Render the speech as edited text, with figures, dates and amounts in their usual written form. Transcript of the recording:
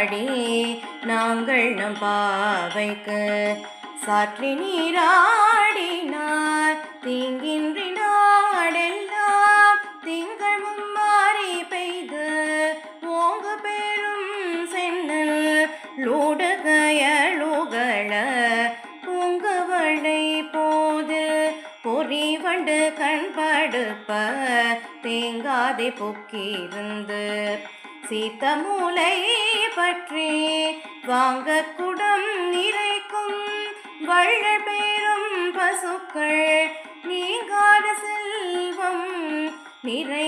பாடி நாங்கள் நம் பாவைக்கு சாற்றி நீராடினார். தீங்கின்றி நாடெல்லாம் திங்கள் மும்மாறி பெய்து ஓங்கு பெரும் சென்னல் லூடுகயலுகள பூங்கவளை போது பொறி வண்டு கண்படுப்ப தேங்காதே பொக்கிருந்து சீத்த மூலை பற்றி வாங்க குடம் நிறைக்கும் வள்ளல் பேரும் பசுக்கள் நீங்காத செல்வம் நிறை